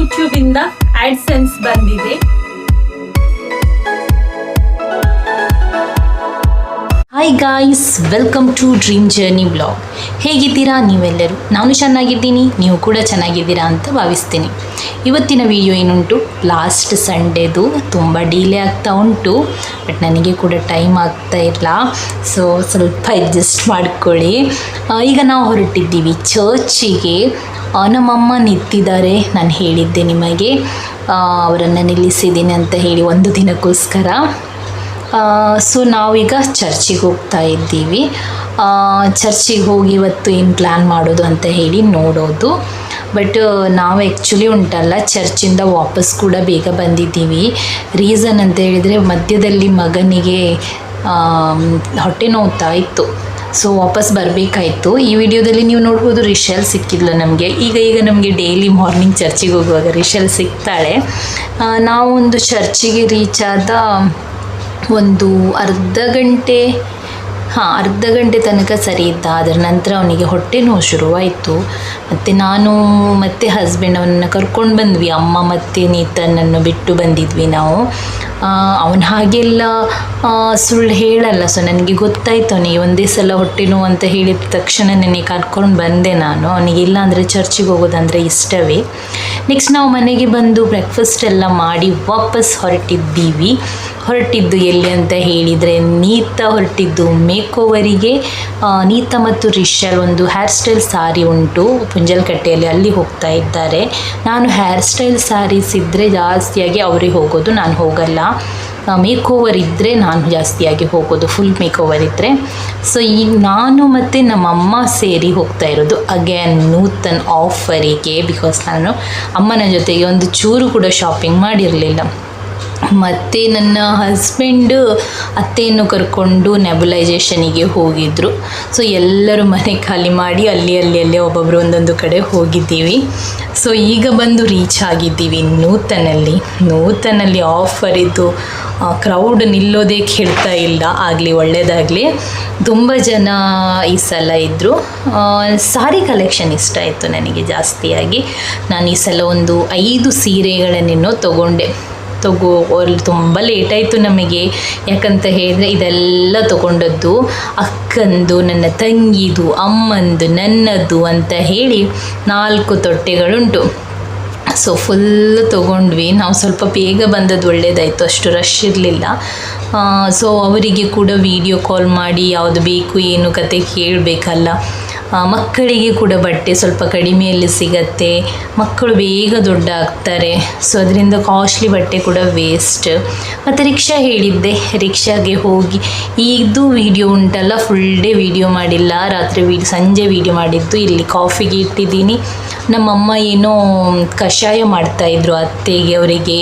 YouTube ಇಂದ AdSense ಬಂದಿದೆ. Hi guys, welcome to dream journey blog. ಹೇಗಿದ್ದೀರಾ ನೀವೆಲ್ಲರೂ? ನಾನು ಚೆನ್ನಾಗಿದ್ದೀನಿ, ನೀವು ಕೂಡ ಚೆನ್ನಾಗಿದ್ದೀರಾ ಅಂತ ಭಾವಿಸ್ತೀನಿ. ಇವತ್ತಿನ ವಿಡಿಯೋ ಏನುಂಟು, ಲಾಸ್ಟ್ ಸಂಡೇದು ತುಂಬ ಡಿಲೇ ಆಗ್ತಾ ಉಂಟು, ಬಟ್ ನನಗೆ ಕೂಡ ಟೈಮ್ ಆಗ್ತಾ ಇಲ್ಲ, ಸೊ ಸ್ವಲ್ಪ ಅಡ್ಜಸ್ಟ್ ಮಾಡ್ಕೊಳ್ಳಿ. ಈಗ ನಾವು ಹೊರಟಿದ್ದೀವಿ ಚರ್ಚಿಗೆ. ನಮ್ಮಮ್ಮ ನಿಂತಿದ್ದಾರೆ, ನಾನು ಹೇಳಿದ್ದೆ ನಿಮಗೆ ಅವರನ್ನು ನಿಲ್ಲಿಸಿದ್ದೀನಿ ಅಂತ ಹೇಳಿ ಒಂದು ದಿನಕ್ಕೋಸ್ಕರ. ಸೊ ನಾವೀಗ ಚರ್ಚಿಗೆ ಹೋಗ್ತಾ ಇದ್ದೀವಿ. ಚರ್ಚಿಗೆ ಹೋಗಿ ಇವತ್ತು ಏನು ಪ್ಲ್ಯಾನ್ ಮಾಡೋದು ಅಂತ ಹೇಳಿ ನೋಡೋದು. ಬಟ್ ನಾವು ಆ್ಯಕ್ಚುಲಿ ಉಂಟಲ್ಲ, ಚರ್ಚಿಂದ ವಾಪಸ್ ಕೂಡ ಬೇಗ ಬಂದಿದ್ದೀವಿ. ರೀಸನ್ ಅಂತ ಹೇಳಿದರೆ ಮಧ್ಯದಲ್ಲಿ ಮಗನಿಗೆ ಹೊಟ್ಟೆ ನೋವ್ತಾ ಇತ್ತು, ಸೊ ವಾಪಸ್ ಬರಬೇಕಾಯಿತು. ಈ ವಿಡಿಯೋದಲ್ಲಿ ನೀವು ನೋಡ್ಬೋದು, ರಿಷಲ್ ಸಿಕ್ಕಿದ್ಲು ನಮಗೆ. ಈಗ ನಮಗೆ ಡೈಲಿ ಮಾರ್ನಿಂಗ್ ಚರ್ಚಿಗೆ ಹೋಗುವಾಗ ರಿಷಲ್ ಸಿಗ್ತಾಳೆ. ನಾವೊಂದು ಚರ್ಚಿಗೆ ರೀಚ್ ಆದ ಒಂದು ಅರ್ಧ ಗಂಟೆ ತನಕ ಸರಿ ಇದ್ದ. ಅದರ ನಂತರ ಅವನಿಗೆ ಹೊಟ್ಟೆ ನೋವು ಶುರುವಾಯಿತು. ಮತ್ತು ನಾನು ಮತ್ತು ಹಸ್ಬೆಂಡ್ ಅವನನ್ನು ಕರ್ಕೊಂಡು ಬಂದ್ವಿ. ಅಮ್ಮ ಮತ್ತು ನೀತನನ್ನು ಬಿಟ್ಟು ಬಂದಿದ್ವಿ ನಾವು. ಅವನು ಹಾಗೆಲ್ಲ ಸುಳ್ಳು ಹೇಳಲ್ಲ. ಸೊ ನನಗೆ ಗೊತ್ತಾಯ್ತು ಅವನಿಗೆ ಒಂದೇ ಸಲ ಹೊಟ್ಟೆ ನೋವು ಅಂತ ಹೇಳಿದ ತಕ್ಷಣ ನನಗೆ ಕರ್ಕೊಂಡು ಬಂದೆ ನಾನು. ಅವನಿಗೆ ಇಲ್ಲ ಅಂದರೆ ಚರ್ಚಿಗೆ ಹೋಗೋದಂದರೆ ಇಷ್ಟವೇ. ನೆಕ್ಸ್ಟ್ ನಾವು ಮನೆಗೆ ಬಂದು ಬ್ರೇಕ್ಫಾಸ್ಟ್ ಎಲ್ಲ ಮಾಡಿ ವಾಪಸ್ ಹೊರಟಿದ್ದು ಎಲ್ಲಿ ಅಂತ ಹೇಳಿದರೆ, ನೀತ ಹೊರಟಿದ್ದು ಮೇಕೋವರಿಗೆ. ನೀತ ಮತ್ತು ರಿಷಲ್ ಒಂದು ಹೇರ್ ಸ್ಟೈಲ್ ಸಾರಿ ಉಂಟು ಪುಂಜಲ್ಕಟ್ಟೆಯಲ್ಲಿ, ಅಲ್ಲಿ ಹೋಗ್ತಾ ಇದ್ದಾರೆ. ನಾನು ಹೇರ್ ಸ್ಟೈಲ್ ಸ್ಯಾರೀಸ್ ಇದ್ದರೆ ಜಾಸ್ತಿಯಾಗಿ ಅವರಿಗೆ ಹೋಗೋದು, ನಾನು ಹೋಗಲ್ಲ. ಮೇಕೋವರ್ ಇದ್ದರೆ ನಾನು ಜಾಸ್ತಿಯಾಗಿ ಹೋಗೋದು, ಫುಲ್ ಮೇಕೋವರ್ ಇದ್ದರೆ. ಸೊ ಈಗ ನಾನು ಮತ್ತು ನಮ್ಮಮ್ಮ ಸೇರಿ ಹೋಗ್ತಾ ಇರೋದು ಅಗೇನ್ ನೂತನ್ ಆಫರಿಗೆ. ಬಿಕಾಸ್ ನಾನು ಅಮ್ಮನ ಜೊತೆಗೆ ಒಂದು ಚೂರು ಕೂಡ ಶಾಪಿಂಗ್ ಮಾಡಿರಲಿಲ್ಲ. ಮತ್ತು ನನ್ನ ಹಸ್ಬೆಂಡ್ ಅತ್ತೆಯನ್ನು ಕರ್ಕೊಂಡು ನೆಬುಲೈಜೇಷನಿಗೆ ಹೋಗಿದ್ದರು. ಸೊ ಎಲ್ಲರೂ ಮನೆ ಖಾಲಿ ಮಾಡಿ ಅಲ್ಲಿ ಒಬ್ಬೊಬ್ಬರು ಒಂದೊಂದು ಕಡೆ ಹೋಗಿದ್ದೀವಿ. ಸೊ ಈಗ ಬಂದು ರೀಚ್ ಆಗಿದ್ದೀವಿ ನೂತನಲ್ಲಿ ಆಫರ್ ಇದ್ದು ಕ್ರೌಡ್ ನಿಲ್ಲೋದೇ ಕೇಳ್ತಾ ಇಲ್ಲ. ಆಗಲಿ ಒಳ್ಳೆಯದಾಗಲಿ. ತುಂಬ ಜನ ಈ ಸಲ ಇದ್ದರು. ಸಾರಿ ಕಲೆಕ್ಷನ್ ಇಷ್ಟ ಆಯಿತು ನನಗೆ ಜಾಸ್ತಿಯಾಗಿ. ನಾನು ಈ ಸಲ ಒಂದು 5 ಸೀರೆಗಳನ್ನೇನೋ ಅಲ್ಲಿ ತುಂಬ ಲೇಟಾಯಿತು ನಮಗೆ. ಯಾಕಂತ ಹೇಳಿದರೆ ಇದೆಲ್ಲ ತೊಗೊಂಡದ್ದು ಅಕ್ಕಂದು, ನನ್ನ ತಂಗಿದು, ಅಮ್ಮಂದು, ನನ್ನದು ಅಂತ ಹೇಳಿ 4 ತೊಟ್ಟೆಗಳುಂಟು. ಸೊ ಫುಲ್ ತೊಗೊಂಡ್ವಿ. ನಾವು ಸ್ವಲ್ಪ ಬೇಗ ಬಂದದ್ದು ಒಳ್ಳೆಯದಾಯಿತು, ಅಷ್ಟು ರಶ್ ಇರಲಿಲ್ಲ. ಸೊ ಅವರಿಗೆ ಕೂಡ ವಿಡಿಯೋ ಕಾಲ್ ಮಾಡಿ ಯಾವುದು ಬೇಕು ಏನು ಕತೆ ಕೇಳಬೇಕಲ್ಲ. ಮಕ್ಕಳಿಗೆ ಕೂಡ ಬಟ್ಟೆ ಸ್ವಲ್ಪ ಕಡಿಮೆಯಲ್ಲಿ ಸಿಗತ್ತೆ, ಮಕ್ಕಳು ಬೇಗ ದೊಡ್ಡ ಆಗ್ತಾರೆ. ಸೊ ಅದರಿಂದ ಕಾಸ್ಟ್ಲಿ ಬಟ್ಟೆ ಕೂಡ ವೇಸ್ಟ್. ಮತ್ತು ರಿಕ್ಷಾ ಹೇಳಿದ್ದೆ, ರಿಕ್ಷಾಗೆ ಹೋಗಿ ಇದು ವಿಡಿಯೋ ಉಂಟಲ್ಲ, ಫುಲ್ ಡೇ ವಿಡಿಯೋ ಮಾಡಿಲ್ಲ, ಸಂಜೆ ವಿಡಿಯೋ ಮಾಡಿದ್ದು. ಇಲ್ಲಿ ಕಾಫಿಗೆ ಇಟ್ಟಿದ್ದೀನಿ. ನಮ್ಮಮ್ಮ ಏನೋ ಕಷಾಯ ಮಾಡ್ತಾಯಿದ್ರು ಅತ್ತೆಗೆ, ಅವರಿಗೆ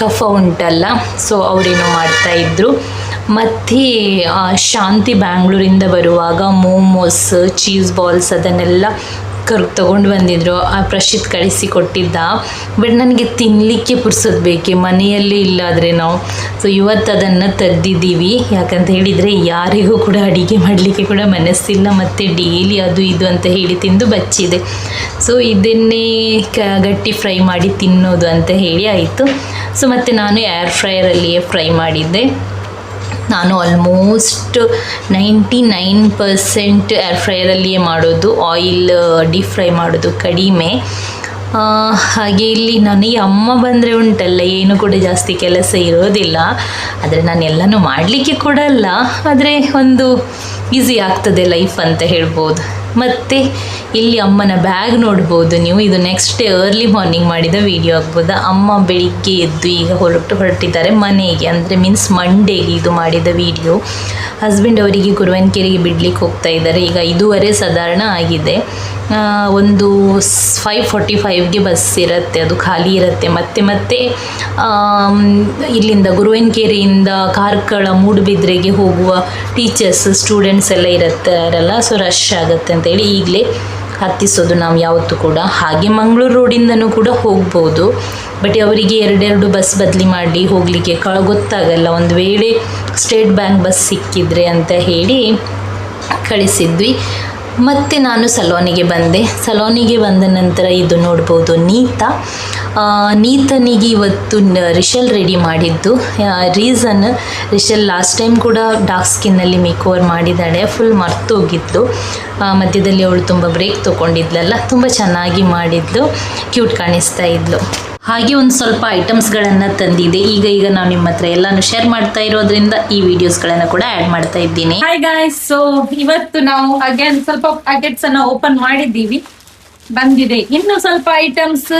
ಕಫ ಉಂಟಲ್ಲ, ಸೊ ಅವರೇನೋ ಮಾಡ್ತಾಯಿದ್ರು. ಮತ್ತು ಶಾಂತಿ ಬ್ಯಾಂಗ್ಳೂರಿಂದ ಬರುವಾಗ ಮೋಮೋಸ್, ಚೀಸ್ ಬಾಲ್ಸ್ ಅದನ್ನೆಲ್ಲ ತೊಗೊಂಡು ಬಂದಿದ್ರು. ಪ್ರಶಿತ್ ಕಳಿಸಿಕೊಟ್ಟಿದ್ದ. ಬಟ್ ನನಗೆ ತಿನ್ನಲಿಕ್ಕೆ ಪುರ್ಸೋದು ಬೇಕೆ, ಮನೆಯಲ್ಲಿ ಇಲ್ಲಾದರೆ ನಾವು. ಸೊ ಇವತ್ತು ಅದನ್ನು ತೆಗ್ದಿದ್ದೀವಿ. ಯಾಕಂತ ಹೇಳಿದರೆ ಯಾರಿಗೂ ಕೂಡ ಅಡುಗೆ ಮಾಡಲಿಕ್ಕೆ ಕೂಡ ಮನಸ್ಸಿಲ್ಲ, ಮತ್ತು ಡೈಲಿ ಅದು ಇದು ಅಂತ ಹೇಳಿ ತಿಂದು ಬಚ್ಚಿದೆ. ಸೊ ಇದನ್ನೇ ಗಟ್ಟಿ ಫ್ರೈ ಮಾಡಿ ತಿನ್ನೋದು ಅಂತ ಹೇಳಿ ಆಯಿತು. ಸೊ ಮತ್ತು ನಾನು ಏರ್ ಫ್ರೈಯರಲ್ಲಿಯೇ ಫ್ರೈ ಮಾಡಿದ್ದೆ. ನಾನು ಆಲ್ಮೋಸ್ಟ್ 99% ಏರ್ ಫ್ರೈಯರಲ್ಲಿಯೇ ಮಾಡೋದು, ಆಯಿಲ್ ಡೀಪ್ ಫ್ರೈ ಮಾಡೋದು ಕಡಿಮೆ. ಹಾಗೆ ಇಲ್ಲಿ ನನಗೆ ಅಮ್ಮ ಬಂದರೆ ಉಂಟಲ್ಲ, ಏನು ಕೂಡ ಜಾಸ್ತಿ ಕೆಲಸ ಇರೋದಿಲ್ಲ. ಆದರೆ ನಾನು ಎಲ್ಲನೂ ಮಾಡಲಿಕ್ಕೆ ಕೊಡಲ್ಲ, ಆದರೆ ಒಂದು ಈಸಿ ಆಗ್ತದೆ ಲೈಫ್ ಅಂತ ಹೇಳ್ಬೋದು. ಮತ್ತು ಇಲ್ಲಿ ಅಮ್ಮನ ಬ್ಯಾಗ್ ನೋಡ್ಬೋದು ನೀವು. ಇದು ನೆಕ್ಸ್ಟ್ ಡೇ ಅರ್ಲಿ ಮಾರ್ನಿಂಗ್ ಮಾಡಿದ ವಿಡಿಯೋ ಆಗ್ಬೋದು. ಅಮ್ಮ ಬೆಳಿಗ್ಗೆ ಎದ್ದು ಈಗ ಹೊರಟಿದ್ದಾರೆ ಮನೆಗೆ, ಅಂದರೆ ಮೀನ್ಸ್ ಮಂಡೇಗೆ ಇದು ಮಾಡಿದ ವಿಡಿಯೋ. ಹಸ್ಬೆಂಡ್ ಅವರಿಗೆ ಗುರುವನ್ಕೆರೆಗೆ ಬಿಡ್ಲಿಕ್ಕೆ ಹೋಗ್ತಾ ಇದ್ದಾರೆ. ಈಗ 5:15 ಸಾಧಾರಣ ಆಗಿದೆ. ಒಂದು 5:45ಗೆ ಬಸ್ ಇರುತ್ತೆ, ಅದು ಖಾಲಿ ಇರುತ್ತೆ. ಮತ್ತೆ ಇಲ್ಲಿಂದ ಗುರುವನ್ಕೆರೆಯಿಂದ ಕಾರ್ಕಳ ಮೂಡುಬಿದ್ರೆಗೆ ಹೋಗುವ ಟೀಚರ್ಸ್ ಸ್ಟೂಡೆಂಟ್ಸ್ ಎಲ್ಲ ಇರುತ್ತಾರಲ್ಲ, ಸೊ ರಶ್ ಆಗುತ್ತೆ ಅಂತೇಳಿ ಈಗಲೇ ಹತ್ತಿಸೋದು ನಾವು ಯಾವತ್ತೂ ಕೂಡ. ಹಾಗೆ ಮಂಗಳೂರು ರೋಡಿಂದನೂ ಕೂಡ ಹೋಗ್ಬೋದು, ಬಟ್ ಅವರಿಗೆ 2 ಬಸ್ ಬದಲಿ ಮಾಡಿ ಹೋಗಲಿಕ್ಕೆ ಗೊತ್ತಾಗಲ್ಲ. ಒಂದು ವೇಳೆ ಸ್ಟೇಟ್ ಬ್ಯಾಂಕ್ ಬಸ್ ಸಿಕ್ಕಿದ್ರೆ ಅಂತ ಹೇಳಿ ಕಳಿಸಿದ್ವಿ. ಮತ್ತು ನಾನು ಸಲೋನಿಗೆ ಬಂದೆ. ಸಲೋನಿಗೆ ಬಂದ ನಂತರ ಇದು ನೋಡ್ಬೋದು ನೀತನಿಗೆ ಇವತ್ತು ರಿಷಲ್ ರೆಡಿ ಮಾಡಿದ್ದು. ರೀಸನ್, ರಿಷಲ್ ಲಾಸ್ಟ್ ಟೈಮ್ ಕೂಡ ಡಾರ್ಕ್ ಸ್ಕಿನ್ನಲ್ಲಿ ಮೇಕ್ ಓವರ್ ಮಾಡಿದ್ದಾಳೆ, ಫುಲ್ ಮರ್ತೋಗಿದ್ಲು. ಮಧ್ಯದಲ್ಲಿ ಅವಳು ತುಂಬ ಬ್ರೇಕ್ ತೊಗೊಂಡಿದ್ಲಲ್ಲ, ತುಂಬ ಚೆನ್ನಾಗಿ ಮಾಡಿದ್ಲು, ಕ್ಯೂಟ್ ಕಾಣಿಸ್ತಾ ಇದ್ಲು. ಹಾಗೆ ಒಂದು ಸ್ವಲ್ಪ ಐಟಮ್ಸ್ಗಳನ್ನು ತಂದಿದೆ. ಈಗ ನಾನು ನಿಮ್ಮ ಹತ್ರ ಎಲ್ಲಾನು ಶೇರ್ ಮಾಡ್ತಾ ಇರೋದ್ರಿಂದ ಈ ವಿಡಿಯೋಸ್ಗಳನ್ನು ಕೂಡ ಆ್ಯಡ್ ಮಾಡ್ತಾ ಇದ್ದೀನಿ. ಹಾಯ್ ಗಾಯ್ಸ್, ಸೊ ಇವತ್ತು ನಾವು ಅಗೇನ್ ಸ್ವಲ್ಪ ಪ್ಯಾಕೆಟ್ಸ್ ಅನ್ನ ಓಪನ್ ಮಾಡಿದ್ದೀವಿ. ಬಂದಿದೆ ಇನ್ನು ಸ್ವಲ್ಪ ಐಟಮ್ಸ್.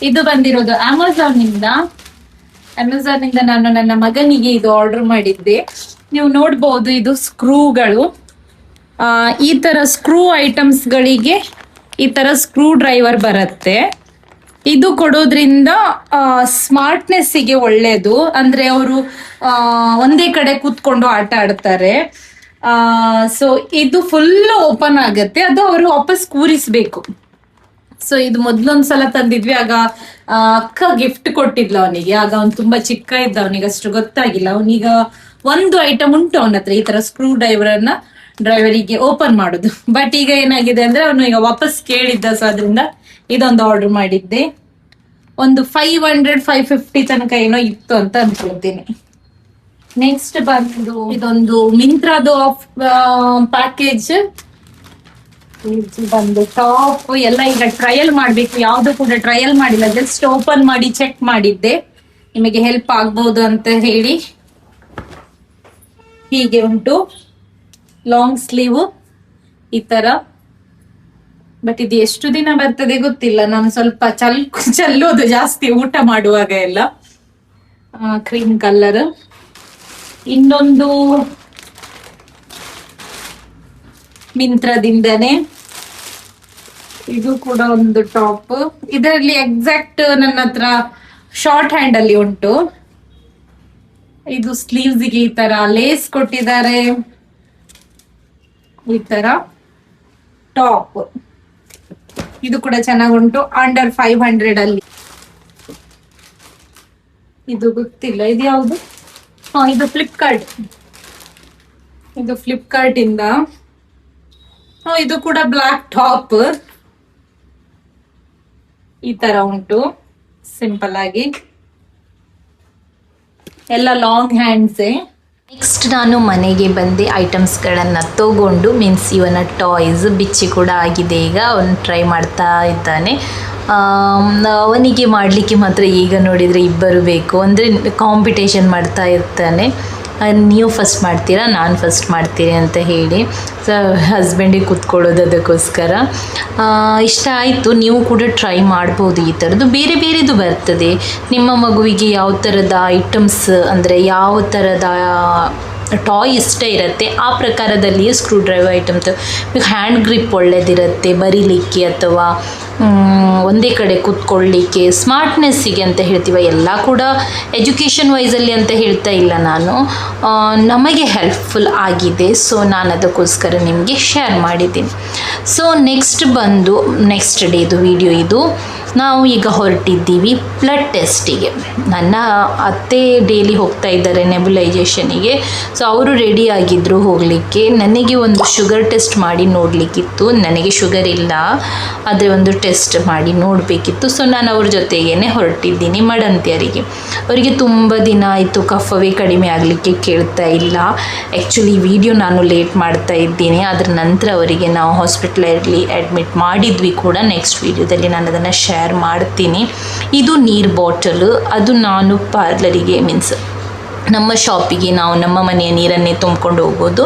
ಇದು ಬಂದಿರೋದು ಅಮೆಝಾನ್ ಇಂದ ನಾನು ನನ್ನ ಮಗನಿಗೆ ಇದು ಆರ್ಡರ್ ಮಾಡಿದ್ದೆ. ನೀವು ನೋಡ್ಬೋದು, ಇದು ಸ್ಕ್ರೂಗಳು. ಈ ತರ ಸ್ಕ್ರೂ ಐಟಮ್ಸ್ ಗಳಿಗೆ ಈ ತರ ಸ್ಕ್ರೂ ಡ್ರೈವರ್ ಬರುತ್ತೆ. ಇದು ಕೊಡೋದ್ರಿಂದ ಸ್ಮಾರ್ಟ್ನೆಸ್ಸಿಗೆ ಒಳ್ಳೇದು. ಅಂದ್ರೆ ಅವರು ಒಂದೇ ಕಡೆ ಕೂತ್ಕೊಂಡು ಆಟ ಆಡ್ತಾರೆ. ಸೊ ಇದು ಫುಲ್ ಓಪನ್ ಆಗತ್ತೆ, ಅದು ಅವರು ವಾಪಸ್ ಕೂರಿಸ್ಬೇಕು. ಸೊ ಇದು ಮೊದ್ಲೊಂದ್ಸಲ ತಂದಿದ್ವಿ, ಆಗ ಅಕ್ಕ ಗಿಫ್ಟ್ ಕೊಟ್ಟಿದ್ಲು ಅವನಿಗೆ. ಆಗ ಅವ್ನು ತುಂಬಾ ಚಿಕ್ಕ ಇದ್ದ, ಅವನಿಗೆ ಅಷ್ಟು ಗೊತ್ತಾಗಿಲ್ಲ. ಅವನೀಗ ಒಂದು ಐಟಮ್ ಉಂಟು ಅವನ ಹತ್ರ, ಈ ತರ ಸ್ಕ್ರೂ ಡ್ರೈವರಿಗೆ ಓಪನ್ ಮಾಡುದು. ಬಟ್ ಈಗ ಏನಾಗಿದೆ ಅಂದ್ರೆ ಅವನು ಈಗ ವಾಪಸ್ ಕೇಳಿದ್ದ, ಸೊ ಅದರಿಂದ ಇದೊಂದು ಆರ್ಡರ್ ಮಾಡಿದ್ದೆ. ಒಂದು 500-550 ತನಕ ಏನೋ ಇತ್ತು ಅಂತ ಅನ್ಕೊಳ್ತೀನಿ. ನೆಕ್ಸ್ಟ್ ಬಂದು ಇದೊಂದು ಮಿಂತ್ರಾದು ಪ್ಯಾಕೇಜ್. ಬಂದು ಟಾಪ್ ಎಲ್ಲ ಈಗ ಟ್ರಯಲ್ ಮಾಡ್ಬೇಕು, ಯಾವ್ದು ಕೂಡ ಟ್ರಯಲ್ ಮಾಡಿಲ್ಲ, ಜಸ್ಟ್ ಓಪನ್ ಮಾಡಿ ಚೆಕ್ ಮಾಡಿದ್ದೆ, ನಿಮಗೆ ಹೆಲ್ಪ್ ಆಗ್ಬಹುದು ಅಂತ ಹೇಳಿ. ಹೀಗೆ ಉಂಟು ಲಾಂಗ್ ಸ್ಲೀವ್ ಈ ತರ. ಬಟ್ ಇದು ಎಷ್ಟು ದಿನ ಬರ್ತದೆ ಗೊತ್ತಿಲ್ಲ. ನಾನು ಸ್ವಲ್ಪ ಚೆಲ್ಲೋದು ಜಾಸ್ತಿ ಊಟ ಮಾಡುವಾಗ ಎಲ್ಲ. Cream colour. ಇನ್ನೊಂದು ಮಿಂತ್ರದಿಂದನೇ, ಇದು ಕೂಡ ಒಂದು ಟಾಪ್. ಇದರಲ್ಲಿ ಎಕ್ಸಾಕ್ಟ್ ನನ್ನ ಹತ್ರ ಶಾರ್ಟ್ ಹ್ಯಾಂಡ್ ಅಲ್ಲಿ ಉಂಟು. ಇದು ಸ್ಲೀವ್ಸ್ಗೆ ಈ ತರ ಲೇಸ್ ಕೊಟ್ಟಿದ್ದಾರೆ, ಈ ತರ ಟಾಪ್. ಇದು ಕೂಡ ಚೆನ್ನಾಗುಂಟು, ಅಂಡರ್ 500 ಅಲ್ಲಿ. ಇದು ಗೊತ್ತಿಲ್ಲ ಇದು ಯಾವುದು. ಇದು ಫ್ಲಿಪ್ಕಾರ್ಟ್. ಇದು ಫ್ಲಿಪ್ಕಾರ್ಟ್ ಇಂದ. ಇದು ಕೂಡ ಬ್ಲಾಕ್ ಟಾಪ್ ಈ ತರ ಉಂಟು, ಸಿಂಪಲ್ ಆಗಿ. ಎಲ್ಲ ಲಾಂಗ್ ಹ್ಯಾಂಡ್ಸ್. ನೆಕ್ಸ್ಟ್ ನಾನು ಮನೆಗೆ ಬಂದೆ, ಐಟಮ್ಸ್ಗಳನ್ನು ತಗೊಂಡು, ಮೀನ್ಸ್ ಇವನ ಟಾಯ್ಸ್ ಬಿಚ್ಚಿ ಕೂಡ ಆಗಿದೆ. ಈಗ ಅವನು ಟ್ರೈ ಮಾಡ್ತಾ ಇದ್ದಾನೆ. ಅವನಿಗೆ ಮಾಡಲಿಕ್ಕೆ ಮಾತ್ರ ಈಗ ನೋಡಿದರೆ ಇಬ್ಬರು ಬೇಕು, ಅಂದರೆ ಕಾಂಪಿಟೇಷನ್ ಮಾಡ್ತಾ ಇರ್ತಾನೆ. ನೀವು ಫಸ್ಟ್ ಮಾಡ್ತೀರಾ, ನಾನು ಫಸ್ಟ್ ಮಾಡ್ತೀನಿ ಅಂತ ಹೇಳಿ. ಸೊ ಹಸ್ಬೆಂಡಿಗೆ ಕೂತ್ಕೊಳ್ಳೋದು ಅದಕ್ಕೋಸ್ಕರ. ಇಷ್ಟ ಆಯಿತು. ನೀವು ಕೂಡ ಟ್ರೈ ಮಾಡ್ಬೋದು. ಈ ಥರದ್ದು ಬೇರೆ ಬೇರೆದು ಬರ್ತದೆ. ನಿಮ್ಮ ಮಗುವಿಗೆ ಯಾವ ಥರದ ಐಟಮ್ಸ್, ಅಂದರೆ ಯಾವ ಥರದ ಟಾಯ್ ಇಷ್ಟ ಇರುತ್ತೆ ಆ ಪ್ರಕಾರದಲ್ಲಿಯೇ screwdriver items. Hand grip ಒಳ್ಳೆದಿರುತ್ತೆ ಬರೀಲಿಕ್ಕೆ, ಅಥವಾ ಒಂದೇ ಕಡೆ ಕೂತ್ಕೊಳ್ಳಿಕ್ಕೆ, ಸ್ಮಾರ್ಟ್ನೆಸ್ಸಿಗೆ ಅಂತ ಹೇಳ್ತೀವಿ. ಎಲ್ಲ ಕೂಡ ಎಜುಕೇಷನ್ ವೈಸಲ್ಲಿ ಅಂತ ಹೇಳ್ತಾ ಇಲ್ಲ ನಾನು, ನಮಗೆ ಹೆಲ್ಪ್ಫುಲ್ ಆಗಿದೆ. ಸೊ ನಾನು ಅದಕ್ಕೋಸ್ಕರ ನಿಮಗೆ ಶೇರ್ ಮಾಡಿದ್ದೀನಿ. ಸೊ ನೆಕ್ಸ್ಟ್ ಬಂದು ನೆಕ್ಸ್ಟ್ ಡೇದು ವಿಡಿಯೋ ಇದು. ನಾವು ಈಗ ಹೊರಟಿದ್ದೀವಿ ಬ್ಲಡ್ ಟೆಸ್ಟಿಗೆ. ನನ್ನ ಅತ್ತೆ ಡೈಲಿ ಹೋಗ್ತಾ ಇದ್ದಾರೆ ನೆಬುಲೈಜೇಷನಿಗೆ. ಸೊ ಅವರು ರೆಡಿ ಆಗಿದ್ದರು ಹೋಗಲಿಕ್ಕೆ. ನನಗೆ ಒಂದು ಶುಗರ್ ಟೆಸ್ಟ್ ಮಾಡಿ ನೋಡಲಿಕ್ಕಿತ್ತು. ನನಗೆ ಶುಗರ್ ಇಲ್ಲ, ಆದರೆ ಒಂದು ಟೆಸ್ಟ್ ಮಾಡಿ ನೋಡಬೇಕಿತ್ತು. ಸೊ ನಾನು ಅವ್ರ ಜೊತೆಗೇ ಹೊರಟಿದ್ದೀನಿ ಮಡಂತಿಯರಿಗೆ. ಅವರಿಗೆ ತುಂಬ ದಿನ ಆಯಿತು, ಕಫವೇ ಕಡಿಮೆ ಆಗಲಿಕ್ಕೆ ಕೇಳ್ತಾ ಇಲ್ಲ. ಆ್ಯಕ್ಚುಲಿ ವಿಡಿಯೋ ನಾನು ಲೇಟ್ ಮಾಡ್ತಾ ಇದ್ದೀನಿ. ಅದರ ನಂತರ ಅವರಿಗೆ ನಾವು ಹಾಸ್ಪಿಟಲಲ್ಲಿ ಅಡ್ಮಿಟ್ ಮಾಡಿದ್ವಿ ಕೂಡ. ನೆಕ್ಸ್ಟ್ ವಿಡಿಯೋದಲ್ಲಿ ನಾನು ಅದನ್ನು ಶೇರ್ ಮಾಡ್ತೀನಿ. ಇದು ನೀರು ಬಾಟಲ್. ಅದು ನಾನು ಪಾರ್ಲರಿಗೆ, ಮೀನ್ಸ್ ನಮ್ಮ ಶಾಪಿಗೆ ನಾವು ನಮ್ಮ ಮನೆಯ ನೀರನ್ನೇ ತುಂಬಿಕೊಂಡು ಹೋಗೋದು.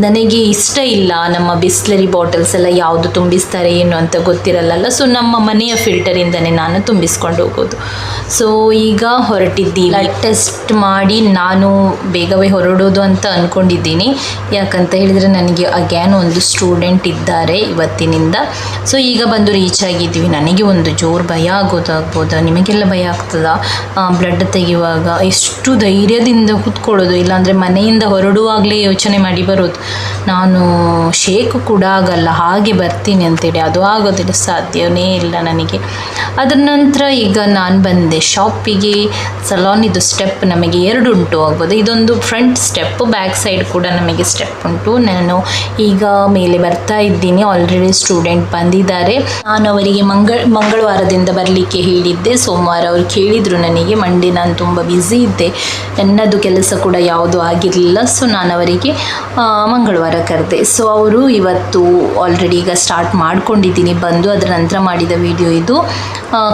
ನನಗೆ ಇಷ್ಟ ಇಲ್ಲ ನಮ್ಮ ಬಿಸ್ಲರಿ ಬಾಟಲ್ಸ್ ಎಲ್ಲ ಯಾವುದು ತುಂಬಿಸ್ತಾರೆ ಏನು ಅಂತ ಗೊತ್ತಿರಲ್ಲ. ಸೊ ನಮ್ಮ ಮನೆಯ ಫಿಲ್ಟರಿಂದನೇ ನಾನು ತುಂಬಿಸ್ಕೊಂಡು ಹೋಗೋದು. ಸೊ ಈಗ ಹೊರಟಿದ್ದೀವಿ. ಟೆಸ್ಟ್ ಮಾಡಿ ನಾನು ಬೇಗವೇ ಹೊರಡೋದು ಅಂತ ಅಂದ್ಕೊಂಡಿದ್ದೀನಿ. ಯಾಕಂತ ಹೇಳಿದರೆ ನನಗೆ ಅಗ್ಯಾನ್ ಒಂದು ಸ್ಟೂಡೆಂಟ್ ಇದ್ದಾರೆ ಇವತ್ತಿನಿಂದ. ಸೊ ಈಗ ಬಂದು ರೀಚ್ ಆಗಿದ್ದೀವಿ. ನನಗೆ ಒಂದು ಜೋರು ಭಯ ಆಗೋದಾಗ್ಬೋದಾ, ನಿಮಗೆಲ್ಲ ಭಯ ಆಗ್ತದಾ ಬ್ಲಡ್ ತೆಗೆಯುವಾಗ? ಎಷ್ಟು ಧೈರ್ಯದಿಂದ ಕೂತ್ಕೊಳ್ಳೋದು, ಇಲ್ಲಾಂದರೆ ಮನೆಯಿಂದ ಹೊರಡುವಾಗಲೇ ಯೋಚನೆ ಮಾಡಿ ಬರೋದು. ನಾನು ಶೇಕ್ ಕೂಡ ಆಗಲ್ಲ, ಹಾಗೆ ಬರ್ತೀನಿ ಅಂತೇಳಿ, ಅದು ಆಗೋದಿಲ್ಲ, ಸಾಧ್ಯವೇ ಇಲ್ಲ ನನಗೆ. ಅದರ ನಂತರ ಈಗ ನಾನು ಬಂದೆ ಶಾಪಿಗೆ. ಸಲಾನಿದು ಸ್ಟೆಪ್ ನಮಗೆ 2 ಉಂಟು ಆಗ್ಬೋದು. ಇದೊಂದು ಫ್ರಂಟ್ ಸ್ಟೆಪ್, ಬ್ಯಾಕ್ ಸೈಡ್ ಕೂಡ ನಮಗೆ ಸ್ಟೆಪ್ ಉಂಟು. ನಾನು ಈಗ ಮೇಲೆ ಬರ್ತಾ ಇದ್ದೀನಿ. ಆಲ್ರೆಡಿ ಸ್ಟೂಡೆಂಟ್ ಬಂದಿದ್ದಾರೆ. ನಾನು ಅವರಿಗೆ ಮಂಗಳವಾರದಿಂದ ಬರಲಿಕ್ಕೆ ಹೇಳಿದ್ದೆ. ಸೋಮವಾರ ಅವರು ಕೇಳಿದರು ನನಗೆ. ಮಂಡೇ ನಾನು ತುಂಬ ಬ್ಯುಸಿ ಇದ್ದೆ, ನನ್ನದು ಕೆಲಸ ಕೂಡ ಯಾವುದೂ ಆಗಿರಲಿಲ್ಲ. ಸೊ ನಾನು ಅವರಿಗೆ ಮಂಗಳವಾರ ಕರೆದೆ. ಸೊ ಅವರು ಇವತ್ತು ಆಲ್ರೆಡಿ ಈಗ ಸ್ಟಾರ್ಟ್ ಮಾಡ್ಕೊಂಡಿದ್ದೀನಿ ಬಂದು. ಅದರ ನಂತರ ಮಾಡಿದ ವಿಡಿಯೋ ಇದು.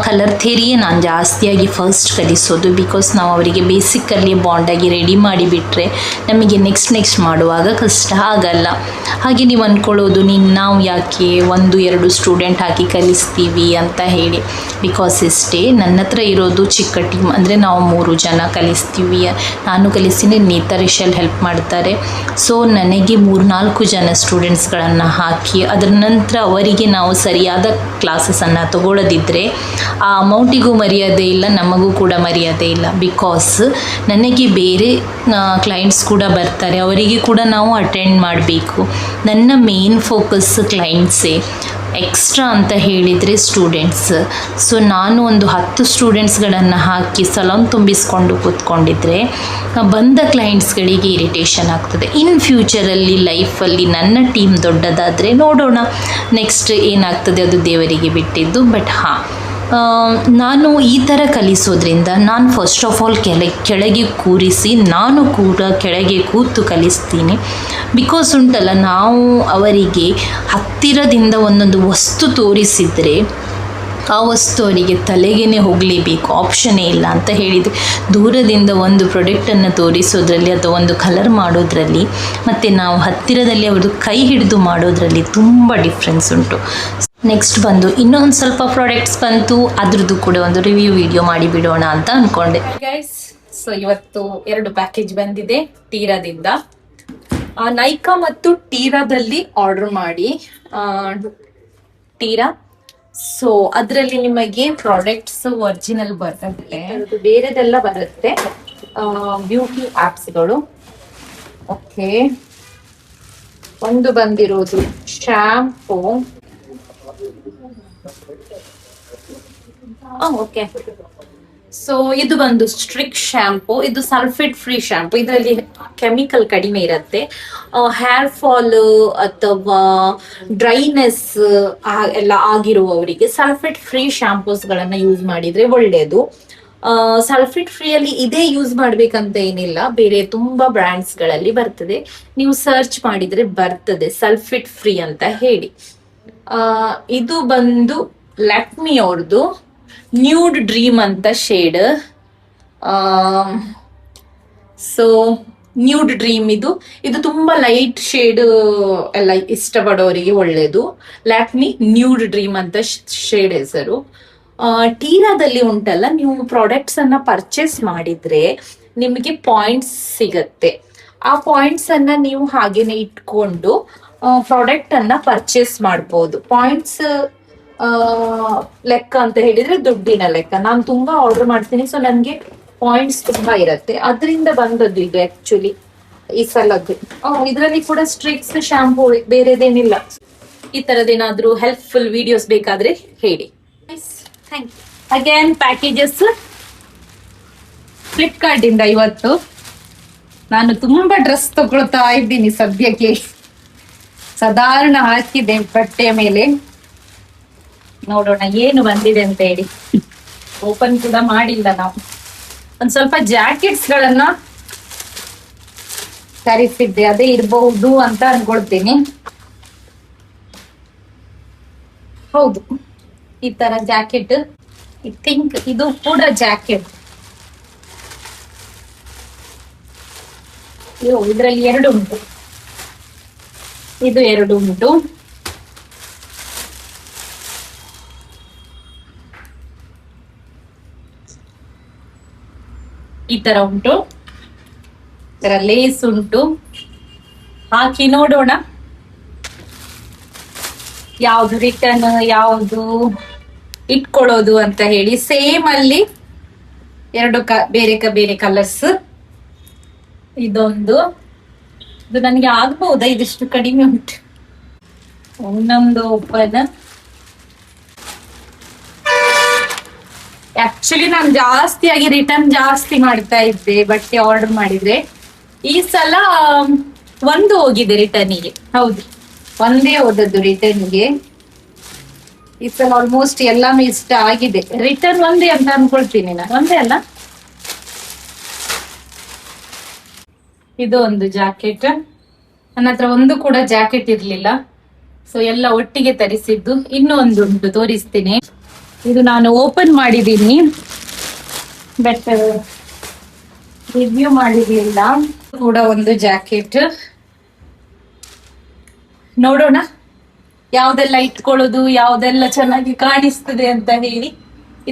ಕಲರ್ ಥಿಯರಿಯೇ ನಾನು ಜಾಸ್ತಿಯಾಗಿ ಫಸ್ಟ್ ಕಲಿಸೋದು. ಬಿಕಾಸ್ ನಾವು ಅವರಿಗೆ ಬೇಸಿಕಲ್ಲಿ ಬಾಂಡಾಗಿ ರೆಡಿ ಮಾಡಿಬಿಟ್ರೆ ನಮಗೆ ನೆಕ್ಸ್ಟ್ ಮಾಡುವಾಗ ಕಷ್ಟ ಆಗಲ್ಲ. ಹಾಗೆ ನೀವು ಅಂದ್ಕೊಳ್ಳೋದು, ನಾವು ಯಾಕೆ 1-2 ಸ್ಟೂಡೆಂಟ್ ಹಾಕಿ ಕಲಿಸ್ತೀವಿ ಅಂತ ಹೇಳಿ. ಬಿಕಾಸ್ ಇಷ್ಟೇ, ನನ್ನ ಹತ್ರ ಇರೋದು ಚಿಕ್ಕ ಟೀಮ್. ಅಂದರೆ ನಾವು 3 ಜನ ಕಲಿಸ್ತೀವಿ. ನಾನು ಕಲಿಸ್ತೀನಿ, ನೇತರಿಶಲ್ ಹೆಲ್ಪ್ ಮಾಡ್ತಾರೆ. ಸೊ ನನಗೆ 3-4 ಜನ ಸ್ಟೂಡೆಂಟ್ಸ್ಗಳನ್ನು ಹಾಕಿ ಅದರ ನಂತರ ಅವರಿಗೆ ನಾವು ಸರಿಯಾದ ಕ್ಲಾಸಸನ್ನು ತಗೊಳ್ಳೋದಿದ್ದರೆ ಆ ಅಮೌಂಟಿಗೂ ಮರ್ಯಾದೆ ಇಲ್ಲ, ನಮಗೂ ಕೂಡ ಮರ್ಯಾದೆ ಇಲ್ಲ. ಬಿಕಾಸ್ ನನಗೆ ಬೇರೆ ಕ್ಲೈಂಟ್ಸ್ ಕೂಡ ಬರ್ತಾರೆ, ಅವರಿಗೆ ಕೂಡ ನಾವು ಅಟೆಂಡ್ ಮಾಡಬೇಕು. ನನ್ನ ಮೇನ್ ಫೋಕಸ್ ಕ್ಲೈಂಟ್ಸೇ. ಎಕ್ಸ್ಟ್ರಾ ಅಂತ ಹೇಳಿದರೆ ಸ್ಟೂಡೆಂಟ್ಸ್. ಸೊ ನಾನು ಒಂದು 10 ಸ್ಟೂಡೆಂಟ್ಸ್ಗಳನ್ನು ಹಾಕಿ ಸಲೂನ್ ತುಂಬಿಸ್ಕೊಂಡು ಕೂತ್ಕೊಂಡಿದ್ರೆ ಬಂದ ಕ್ಲೈಂಟ್ಸ್ಗಳಿಗೆ ಇರಿಟೇಷನ್ ಆಗ್ತದೆ. ಇನ್ ಫ್ಯೂಚರಲ್ಲಿ ಲೈಫಲ್ಲಿ ನನ್ನ ಟೀಮ್ ದೊಡ್ಡದಾದರೆ ನೋಡೋಣ, ನೆಕ್ಸ್ಟ್ ಏನಾಗ್ತದೆ ಅದು ದೇವರಿಗೆ ಬಿಟ್ಟಿದ್ದು. ಬಟ್ ನಾನು ಈ ಥರ ಕಲಿಸೋದ್ರಿಂದ ನಾನು ಫಸ್ಟ್ ಆಫ್ ಆಲ್ ಕೆಳಗೆ ಕೂರಿಸಿ ನಾನು ಕೂಡ ಕೆಳಗೆ ಕೂತು ಕಲಿಸ್ತೀನಿ. ಬಿಕಾಸ್ ಉಂಟಲ್ಲ, ನಾವು ಅವರಿಗೆ ಹತ್ತಿರದಿಂದ ಒಂದೊಂದು ವಸ್ತು ತೋರಿಸಿದರೆ ಆ ವಸ್ತು ಅವರಿಗೆ ತಲೆಗೇ ಹೋಗಲೇಬೇಕು, ಆಪ್ಷನ್ನೇ ಇಲ್ಲ ಅಂತ ಹೇಳಿದರೆ. ದೂರದಿಂದ ಒಂದು ಪ್ರಾಡಕ್ಟನ್ನು ತೋರಿಸೋದ್ರಲ್ಲಿ ಅಥವಾ ಒಂದು ಕಲರ್ ಮಾಡೋದ್ರಲ್ಲಿ ಮತ್ತು ನಾವು ಹತ್ತಿರದಲ್ಲಿ ಅವ್ರದ್ದು ಕೈ ಹಿಡಿದು ಮಾಡೋದ್ರಲ್ಲಿ ತುಂಬ ಡಿಫ್ರೆನ್ಸ್ ಉಂಟು. ನೆಕ್ಸ್ಟ್ ಬಂದು ಇನ್ನೊಂದು ಸ್ವಲ್ಪ ಪ್ರಾಡಕ್ಟ್ಸ್ ಬಂತು, ಅದ್ರದ್ದು ಕೂಡ ಒಂದು ರಿವ್ಯೂ ವಿಡಿಯೋ ಮಾಡಿ ಬಿಡೋಣ ಅಂತ ಅಂದ್ಕೊಂಡೆ. ಗೈಸ್, ಸೊ ಇವತ್ತು 2 ಪ್ಯಾಕೇಜ್ ಬಂದಿದೆ ಟೀರಾದಿಂದ. ನೈಕಾ ಮತ್ತು ಟೀರಾದಲ್ಲಿ ಆರ್ಡರ್ ಮಾಡಿ ಟೀರಾ. ಸೊ ಅದರಲ್ಲಿ ನಿಮಗೆ ಪ್ರಾಡಕ್ಟ್ಸ್ ಒರಿಜಿನಲ್ ಬರುತ್ತೆ, ಬೇರೆದೆಲ್ಲ ಬರುತ್ತೆ, ಬ್ಯೂಟಿ ಆಪ್ಸ್ಗಳು. ಓಕೆ, ಒಂದು ಬಂದಿರೋದು ಶಾಂಪೂ. ಓಕೆ, ಸೊ ಇದು ಬಂದು ಸ್ಟ್ರಿಕ್ ಶಾಂಪೂ. ಇದು ಸಲ್ಫೇಟ್ ಫ್ರೀ ಶಾಂಪೂ. ಇದರಲ್ಲಿ ಕೆಮಿಕಲ್ ಕಡಿಮೆ ಇರುತ್ತೆ. ಹೇರ್ ಫಾಲ್ ಅಥವಾ ಡ್ರೈನೆಸ್ ಎಲ್ಲ ಆಗಿರುವವರಿಗೆ ಸಲ್ಫೇಟ್ ಫ್ರೀ ಶಾಂಪೂಸ್ಗಳನ್ನು ಯೂಸ್ ಮಾಡಿದ್ರೆ ಒಳ್ಳೆಯದು. ಸಲ್ಫೇಟ್ ಫ್ರೀ ಅಲ್ಲಿ ಇದೇ ಯೂಸ್ ಮಾಡ್ಬೇಕಂತ ಏನಿಲ್ಲ, ಬೇರೆ ತುಂಬಾ ಬ್ರ್ಯಾಂಡ್ಸ್ ಗಳಲ್ಲಿ ಬರ್ತದೆ. ನೀವು ಸರ್ಚ್ ಮಾಡಿದ್ರೆ ಬರ್ತದೆ ಸಲ್ಫೇಟ್ ಫ್ರೀ ಅಂತ ಹೇಳಿ. ಇದು ಬಂದು ಲ್ಯಾಕ್ಮಿ ಅವ್ರದ್ದು ನ್ಯೂಡ್ ಡ್ರೀಮ್ ಅಂತ ಶೇಡ್. ಸೊ ನ್ಯೂಡ್ ಡ್ರೀಮ್ ಇದು ತುಂಬಾ ಲೈಟ್ ಶೇಡ್ ಎಲ್ಲ ಇಷ್ಟಪಡೋರಿಗೆ ಒಳ್ಳೇದು. ಲ್ಯಾಕ್ಮಿ ನ್ಯೂಡ್ ಡ್ರೀಮ್ ಅಂತ ಶೇಡ್ ಹೆಸರು. ಟೀರಾದಲ್ಲಿ ಉಂಟಲ್ಲ, ನೀವು ಪ್ರಾಡಕ್ಟ್ಸ್ ಅನ್ನ ಪರ್ಚೇಸ್ ಮಾಡಿದ್ರೆ ನಿಮಗೆ ಪಾಯಿಂಟ್ಸ್ ಸಿಗತ್ತೆ. ಆ ಪಾಯಿಂಟ್ಸ್ ಅನ್ನ ನೀವು ಹಾಗೇನೆ ಇಟ್ಕೊಂಡು ಪ್ರಾಡಕ್ಟ್ ಅನ್ನ ಪರ್ಚೇಸ್ ಮಾಡ್ಬೋದು. ಪಾಯಿಂಟ್ಸ್ ಲೆಕ್ಕ ಅಂತ ಹೇಳಿದ್ರೆ ದುಡ್ಡಿನ ಲೆಕ್ಕ. ನಾನು ತುಂಬಾ ಆರ್ಡರ್ ಮಾಡ್ತೀನಿ, ಸೊ ನನ್ಗೆ ಪಾಯಿಂಟ್ಸ್ ತುಂಬಾ ಇರತ್ತೆ. ಅದರಿಂದ ಬಂದದ್ದು ಇದು ಆಕ್ಚುಲಿ ಈ ಸಲದ್ದು. ಇದರಲ್ಲಿ ಕೂಡ ಸ್ಟ್ರಿಕ್ಸ್ ಶಾಂಪೂ, ಬೇರೆದೇನಿಲ್ಲ. ಈ ತರದೇನಾದ್ರೂ ಹೆಲ್ಪ್ಫುಲ್ ವಿಡಿಯೋಸ್ ಬೇಕಾದ್ರೆ ಹೇಳಿ. Thank you. Again packages Flipkart ಇಂದ. ಇವತ್ತು ನಾನು ತುಂಬಾ ಡ್ರೆಸ್ ತಗೊಳ್ತಾ ಇದ್ದೀನಿ ಸದ್ಯಕ್ಕೆ. ಸಾಧಾರಣ ಹಾಕಿದೆ ಬಟ್ಟೆಯ ಮೇಲೆ, ನೋಡೋಣ ಏನು ಬಂದಿದೆ ಅಂತ ಹೇಳಿ. ಓಪನ್ ಕೂಡ ಮಾಡಿಲ್ಲ ನಾವು. ಒಂದ್ ಸ್ವಲ್ಪ ಜಾಕೆಟ್ಸ್ ಗಳನ್ನ ತರಿಸಿದ್ದೆ, ಅದೇ ಇರಬಹುದು ಅಂತ ಅನ್ಕೊಳ್ತೀನಿ. ಹೌದು, ಈ ತರ ಜಾಕೆಟ್. ಐ ಥಿಂಕ್ ಇದು ಕೂಡ ಜಾಕೆಟ್. ಇದರಲ್ಲಿ 2 ಉಂಟು, ಇದು 2 ಉಂಟು. ಈ ತರ ಉಂಟು, ತರ ಲೇಸ್ ಉಂಟು. ಹಾಕಿ ನೋಡೋಣ ಯಾವ್ದು ರಿಟರ್ನ್, ಯಾವ್ದು ಇಟ್ಕೊಳ್ಳೋದು ಅಂತ ಹೇಳಿ. ಸೇಮ್ ಅಲ್ಲಿ 2 ಬೇರೆ ಬೇರೆ ಕಲರ್ಸ್. ಇದೊಂದು ಇದು ನನಗೆ ಆಗ್ಬಹುದಾ? ಇದಿಷ್ಟು ಕಡಿಮೆ ಉಂಟು. ಇನ್ನೊಂದು ಓಪನ್. ಆಕ್ಚುಲಿ ನಾನು ಜಾಸ್ತಿಯಾಗಿ ರಿಟರ್ನ್ ಜಾಸ್ತಿ ಮಾಡ್ತಾ ಇದ್ದೆ ಬಟ್ಟೆ ಆರ್ಡರ್ ಮಾಡಿದ್ರೆ. ಈ ಸಲ ಒಂದು ಹೋಗಿದೆ ರಿಟರ್ನಿಗೆ. ಹೌದು, ಒಂದೇ ಹೋದದ್ದು ರಿಟರ್ನ್ಗೆ. ಈ ಸಲ ಆಲ್ಮೋಸ್ಟ್ ಎಲ್ಲಾನು ಇಷ್ಟ ಆಗಿದೆ. ರಿಟರ್ನ್ ಒಂದೇ ಅಂತ ಅನ್ಕೊಳ್ತೀನಿ ನಾನು. ಒಂದೇ ಅಲ್ಲ, ಇದು ಒಂದು ಜಾಕೆಟ್. ನನ್ನ ಹತ್ರ ಒಂದು ಕೂಡ ಜಾಕೆಟ್ ಇರ್ಲಿಲ್ಲ, ಸೊ ಎಲ್ಲ ಒಟ್ಟಿಗೆ ತರಿಸಿದ್ದು. ಇನ್ನೂ ಒಂದು ಉಂಟು, ತೋರಿಸ್ತೀನಿ. ಇದು ನಾನು ಓಪನ್ ಮಾಡಿದ್ದೀನಿ ಬಟ್ ರಿವ್ಯೂ ಮಾಡಿರ್ಲಿಲ್ಲ. ಕೂಡ ಒಂದು ಜಾಕೆಟ್. ನೋಡೋಣ ಯಾವ್ದೆಲ್ಲ ಇಟ್ಕೊಳ್ಳೋದು, ಯಾವ್ದೆಲ್ಲ ಚೆನ್ನಾಗಿ ಕಾಣಿಸ್ತದೆ ಅಂತ ಹೇಳಿ.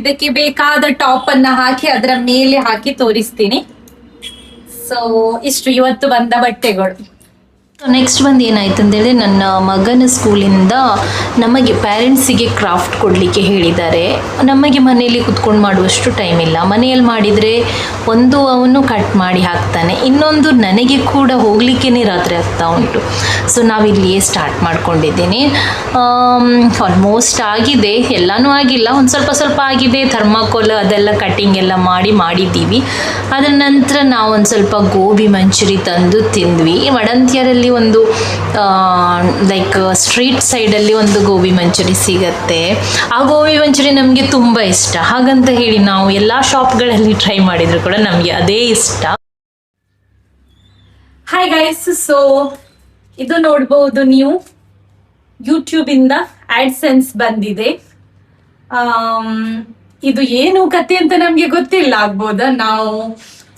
ಇದಕ್ಕೆ ಬೇಕಾದ ಟಾಪ್ ಅನ್ನ ಹಾಕಿ ಅದರ ಮೇಲೆ ಹಾಕಿ ತೋರಿಸ್ತೀನಿ. ಸೊ ಇಷ್ಟು ಇವತ್ತು ಬಂದ ಬಟ್ಟೆಗಳು. ನೆಕ್ಸ್ಟ್ ಬಂದು ಏನಾಯ್ತು ಅಂತೇಳಿ, ನನ್ನ ಮಗನ ಸ್ಕೂಲಿಂದ ನಮಗೆ ಪ್ಯಾರೆಂಟ್ಸಿಗೆ ಕ್ರಾಫ್ಟ್ ಕೊಡಲಿಕ್ಕೆ ಹೇಳಿದ್ದಾರೆ. ನಮಗೆ ಮನೆಯಲ್ಲಿ ಕುತ್ಕೊಂಡು ಮಾಡುವಷ್ಟು ಟೈಮ್ ಇಲ್ಲ. ಮನೆಯಲ್ಲಿ ಮಾಡಿದರೆ ಒಂದು ಅವನು ಕಟ್ ಮಾಡಿ ಹಾಕ್ತಾನೆ, ಇನ್ನೊಂದು ನನಗೆ ಕೂಡ ಹೋಗಲಿಕ್ಕೇ ರಾತ್ರಿ ಆಗ್ತಾ ಉಂಟು. ಸೊ ನಾವಿಲ್ಲಿಯೇ ಸ್ಟಾರ್ಟ್ ಮಾಡ್ಕೊಂಡಿದ್ದೀನಿ. ಆಲ್ಮೋಸ್ಟ್ ಆಗಿದೆ, ಎಲ್ಲನೂ ಆಗಿಲ್ಲ, ಒಂದು ಸ್ವಲ್ಪ ಸ್ವಲ್ಪ ಆಗಿದೆ. ಥರ್ಮಾಕೋಲ್ ಅದೆಲ್ಲ ಕಟ್ಟಿಂಗ್ ಎಲ್ಲ ಮಾಡಿದ್ದೀವಿ. ಅದರ ನಂತರ ನಾವು ಒಂದು ಸ್ವಲ್ಪ ಗೋಬಿ ಮಂಚೂರಿ ತಂದು ತಿಂದ್ವಿ. ಮಡಂತಿಯರಲ್ಲಿ ಒಂದು ಲೈಕ್ ಸ್ಟ್ರೀಟ್ ಸೈಡಲ್ಲಿ ಒಂದು ಗೋಬಿ ಮಂಚೂರಿ ಸಿಗತ್ತೆ. ಆ ಗೋಬಿ ಮಂಚೂರಿ ನಮಗೆ ತುಂಬ ಇಷ್ಟ. ಹಾಗಂತ ಹೇಳಿ ನಾವು ಎಲ್ಲ ಶಾಪ್ಗಳಲ್ಲಿ ಟ್ರೈ ಮಾಡಿದ್ರು ಕೂಡ ನಮಗೆ ಅದೇ ಇಷ್ಟ. ಹಾಯ್ ಗೈಸ್, ಸೊ ಇದು ನೋಡ್ಬೋದು ನೀವು, ಯೂಟ್ಯೂಬ್ ಇಂದ ಆಡ್ಸೆನ್ಸ್ ಬಂದಿದೆ. ಇದು ಏನು ಕತೆ ಅಂತ ನಮ್ಗೆ ಗೊತ್ತಿಲ್ಲ. ಆಗ್ಬೋದಾ? ನಾವು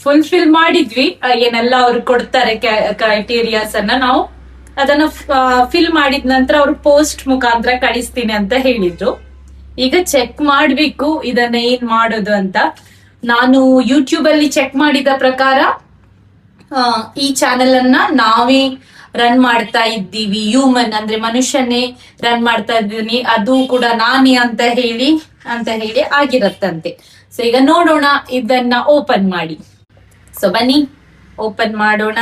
ಫುಲ್ಫಿಲ್ ಮಾಡಿದ್ವಿ ಏನೆಲ್ಲ ಅವ್ರು ಕೊಡ್ತಾರೆ ಕ್ರೈಟೀರಿಯಾಸ್ ಅನ್ನ. ನಾವು ಅದನ್ನ ಫಿಲ್ ಮಾಡಿದ ನಂತರ ಅವ್ರು ಪೋಸ್ಟ್ ಮುಖಾಂತರ ಕಳಿಸ್ತೀನಿ ಅಂತ ಹೇಳಿದ್ರು. ಈಗ ಚೆಕ್ ಮಾಡ್ಬೇಕು ಇದನ್ನ ಏನ್ ಮಾಡೋದು ಅಂತ. ನಾನು ಯೂಟ್ಯೂಬ್ ಅಲ್ಲಿ ಚೆಕ್ ಮಾಡಿದ ಪ್ರಕಾರ ಈ ಚಾನೆಲ್ ಅನ್ನ ನಾವೇ ರನ್ ಮಾಡ್ತಾ ಇದ್ದೀವಿ. ಹ್ಯೂಮನ್ ಅಂದ್ರೆ ಮನುಷ್ಯನೇ ರನ್ ಮಾಡ್ತಾ ಇದ್ದೀನಿ, ಅದು ಕೂಡ ನಾನೇ ಅಂತ ಹೇಳಿ ಆಗಿರತ್ತಂತೆ. ಸೊ ಈಗ ನೋಡೋಣ ಇದನ್ನ ಓಪನ್ ಮಾಡಿ. ಸೊ ಬನ್ನಿ ಓಪನ್ ಮಾಡೋಣ.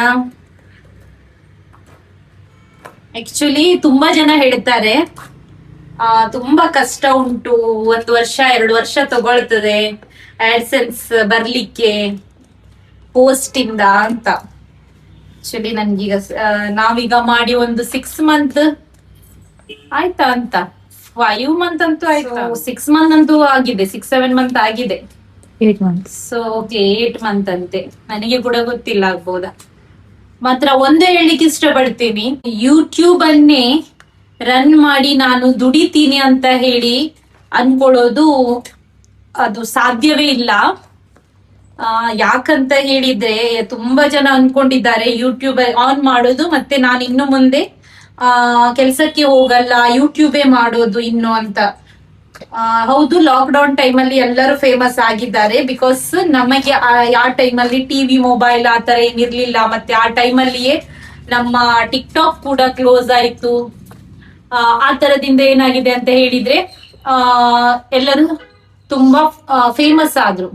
ಆಕ್ಚುಲಿ ತುಂಬಾ ಜನ ಹೇಳ್ತಾರೆ ತುಂಬಾ ಕಷ್ಟ ಉಂಟು, 1 ವರ್ಷ 2 ವರ್ಷ ತಗೊಳ್ತದೆ ಆಡ್ಸೆನ್ಸ್ ಬರ್ಲಿಕ್ಕೆ ಪೋಸ್ಟ್ ಇಂದ ಅಂತ. ಆಕ್ಚುಲಿ ನನ್ಗೀಗ ನಾವೀಗ ಮಾಡಿ ಒಂದು 6 ಮಂತ್ ಆಯ್ತಾ ಅಂತ, 5 ಮಂತ್ ಅಂತೂ ಆಯ್ತಾ, 6 ಮಂತ್ ಅಂತೂ ಆಗಿದೆ, 6-7 ಮಂತ್ ಆಗಿದೆ. 8 months. ಸೊ ಓಕೆ, 8 ಮಂತ್ ಅಂತೆ. ನನಗೆ ಕೂಡ ಗೊತ್ತಿಲ್ಲ, ಆಗ್ಬೋದಾ? ಮಾತ್ರ ಒಂದೇ ಹೇಳಿಕ್ಕೆ ಇಷ್ಟಪಡ್ತೀನಿ, ಯೂಟ್ಯೂಬ್ ಅನ್ನೇ ರನ್ ಮಾಡಿ ನಾನು ದುಡಿತೀನಿ ಅಂತ ಹೇಳಿ ಅನ್ಕೊಳ್ಳೋದು ಅದು ಸಾಧ್ಯವೇ ಇಲ್ಲ. ಯಾಕಂತ ಹೇಳಿದ್ರೆ ತುಂಬಾ ಜನ ಅನ್ಕೊಂಡಿದ್ದಾರೆ ಯೂಟ್ಯೂಬ್ ಆನ್ ಮಾಡೋದು ಮತ್ತೆ ನಾನು ಇನ್ನು ಮುಂದೆ ಕೆಲ್ಸಕ್ಕೆ ಹೋಗಲ್ಲ, ಯೂಟ್ಯೂಬೇ ಮಾಡೋದು ಇನ್ನು ಅಂತ. ಹೌದು, ಲಾಕ್ ಡೌನ್ ಟೈಮ್ ಅಲ್ಲಿ ಎಲ್ಲರೂ ಫೇಮಸ್ ಆಗಿದ್ದಾರೆ. ಬಿಕಾಸ್ ನಮಗೆ ಆ ಟೈಮ್ ಅಲ್ಲಿ ಟಿವಿ ಮೊಬೈಲ್ ಆತರ ಏನಿರ್ಲಿಲ್ಲ. ಮತ್ತೆ ಆ ಟೈಮ್ ಅಲ್ಲಿಯೇ ನಮ್ಮ ಟಿಕ್ ಟಾಕ್ ಕೂಡ ಕ್ಲೋಸ್ ಆಯ್ತು. ಆ ತರದಿಂದ ಏನಾಗಿದೆ ಅಂತ ಹೇಳಿದ್ರೆ ಎಲ್ಲರೂ ತುಂಬಾ ಫೇಮಸ್ ಆದ್ರು.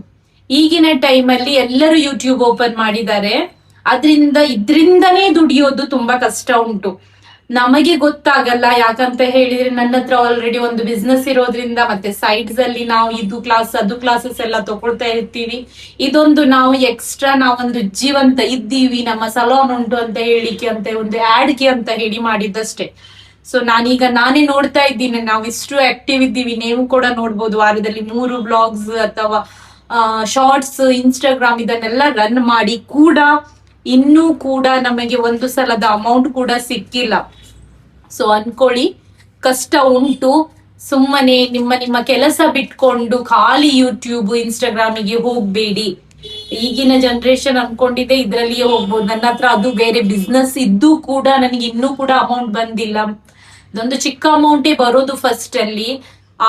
ಈಗಿನ ಟೈಮ್ ಅಲ್ಲಿ ಎಲ್ಲರೂ ಯೂಟ್ಯೂಬ್ ಓಪನ್ ಮಾಡಿದ್ದಾರೆ. ಇದ್ರಿಂದನೇ ದುಡಿಯೋದು ತುಂಬಾ ಕಷ್ಟ ಉಂಟು. ನಮಗೆ ಗೊತ್ತಾಗಲ್ಲ, ಯಾಕಂತ ಹೇಳಿದ್ರೆ ನನ್ನ ಹತ್ರ ಆಲ್ರೆಡಿ ಒಂದು ಬಿಸ್ನೆಸ್ ಇರೋದ್ರಿಂದ, ಮತ್ತೆ ಸೈಡ್ಸ್ ಅಲ್ಲಿ ನಾವು ಇದು ಕ್ಲಾಸ್ ಅದು ಕ್ಲಾಸಸ್ ಎಲ್ಲ ತಗೊಳ್ತಾ ಇರ್ತೀವಿ. ಇದೊಂದು ನಾವು ಎಕ್ಸ್ಟ್ರಾ ನಾವೊಂದು ಜೀವಂತ ಇದ್ದೀವಿ, ನಮ್ಮ ಸಲೂನ್ ಉಂಟು ಅಂತ ಹೇಳಿಕೆ ಅಂತ ಒಂದು ಆಡ್ಗೆ ಅಂತ ಹೇಳಿ ಮಾಡಿದ್ದಷ್ಟೇ. ಸೊ ನಾನೇ ನೋಡ್ತಾ ಇದ್ದೀನಿ, ನಾವು ಇಷ್ಟು ಆಕ್ಟಿವ್ ಇದ್ದೀವಿ. ನೀವು ಕೂಡ ನೋಡ್ಬೋದು, ವಾರದಲ್ಲಿ 3 ಬ್ಲಾಗ್ಸ್ ಅಥವಾ ಶಾರ್ಟ್ಸ್, ಇನ್ಸ್ಟಾಗ್ರಾಮ್ ಇದನ್ನೆಲ್ಲ ರನ್ ಮಾಡಿ ಕೂಡ ಇನ್ನೂ ಕೂಡ ನಮಗೆ ಒಂದು ಸಲದ ಅಮೌಂಟ್ ಕೂಡ ಸಿಕ್ಕಿಲ್ಲ. ಸೊ ಅನ್ಕೊಳ್ಳಿ, ಕಷ್ಟ ಉಂಟು. ಸುಮ್ಮನೆ ನಿಮ್ಮ ಕೆಲಸ ಬಿಟ್ಕೊಂಡು ಖಾಲಿ ಯೂಟ್ಯೂಬ್ ಇನ್ಸ್ಟಾಗ್ರಾಮಿಗೆ ಹೋಗ್ಬೇಡಿ. ಈಗಿನ ಜನರೇಷನ್ ಅನ್ಕೊಂಡಿದೆ ಇದ್ರಲ್ಲಿಯೇ ಹೋಗ್ಬೋದು. ನನ್ನ ಹತ್ರ ಅದು ಬೇರೆ ಬಿಸ್ನೆಸ್ ಇದ್ದು ಕೂಡ ನನಗೆ ಇನ್ನೂ ಕೂಡ ಅಮೌಂಟ್ ಬಂದಿಲ್ಲ. ಇದೊಂದು ಚಿಕ್ಕ ಅಮೌಂಟೇ ಬರೋದು ಫಸ್ಟ್ ಅಲ್ಲಿ,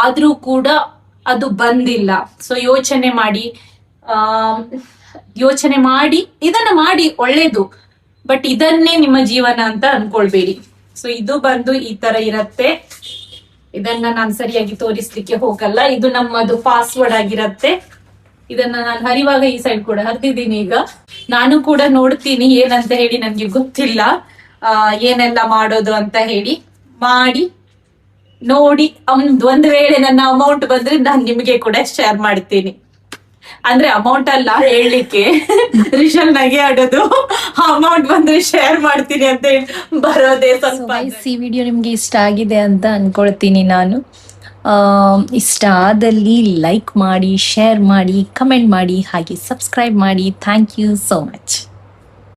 ಆದ್ರೂ ಕೂಡ ಅದು ಬಂದಿಲ್ಲ. ಸೊ ಯೋಚನೆ ಮಾಡಿ ಇದನ್ನ ಮಾಡಿ ಒಳ್ಳೇದು, ಬಟ್ ಇದನ್ನೇ ನಿಮ್ಮ ಜೀವನ ಅಂತ ಅನ್ಕೊಳ್ಬೇಡಿ. ಸೊ ಇದು ಬಂದು ಈ ತರ ಇರತ್ತೆ. ಇದನ್ನ ನಾನು ಸರಿಯಾಗಿ ತೋರಿಸ್ಲಿಕ್ಕೆ ಹೋಗಲ್ಲ. ಇದು ನಮ್ಮದು ಪಾಸ್ವರ್ಡ್ ಆಗಿರತ್ತೆ. ಇದನ್ನ ನಾನು ಹರಿವಾಗ ಈ ಸೈಡ್ ಕೂಡ ಹರಿದಿದ್ದೀನಿ. ಈಗ ನಾನು ಕೂಡ ನೋಡ್ತೀನಿ ಏನಂತ ಹೇಳಿ, ನನ್ಗೆ ಗೊತ್ತಿಲ್ಲ ಏನೆಲ್ಲ ಮಾಡೋದು ಅಂತ ಹೇಳಿ. ಮಾಡಿ ನೋಡಿ ಒಂದು ವೇಳೆ ನನ್ನ ಅಮೌಂಟ್ ಬಂದ್ರೆ ನಾನು ನಿಮಗೆ ಕೂಡ ಶೇರ್ ಮಾಡ್ತೀನಿ. ಅಂದ್ರೆ ಅಮೌಂಟ್ ಅಲ್ಲ ಹೇಳಲಿಕ್ಕೆ, ರಿಷಲ್ ನಗೆ ಆಡೋದು, ಅಮೌಂಟ್ ಬಂದ್ರೆ ಶೇರ್ ಮಾಡ್ತೀನಿ ಅಂತ ಹೇಳಿ ಬರೋದೇ ಸ್ವಲ್ಪ. ಈ ವಿಡಿಯೋ ನಿಮ್ಗೆ ಇಷ್ಟ ಆಗಿದೆ ಅಂತ ಅನ್ಕೊಳ್ತೀನಿ ನಾನು. ಇಷ್ಟ ಆದಲ್ಲಿ ಲೈಕ್ ಮಾಡಿ, ಶೇರ್ ಮಾಡಿ, ಕಮೆಂಟ್ ಮಾಡಿ, ಹಾಗೆ ಸಬ್ಸ್ಕ್ರೈಬ್ ಮಾಡಿ. Thank you so much.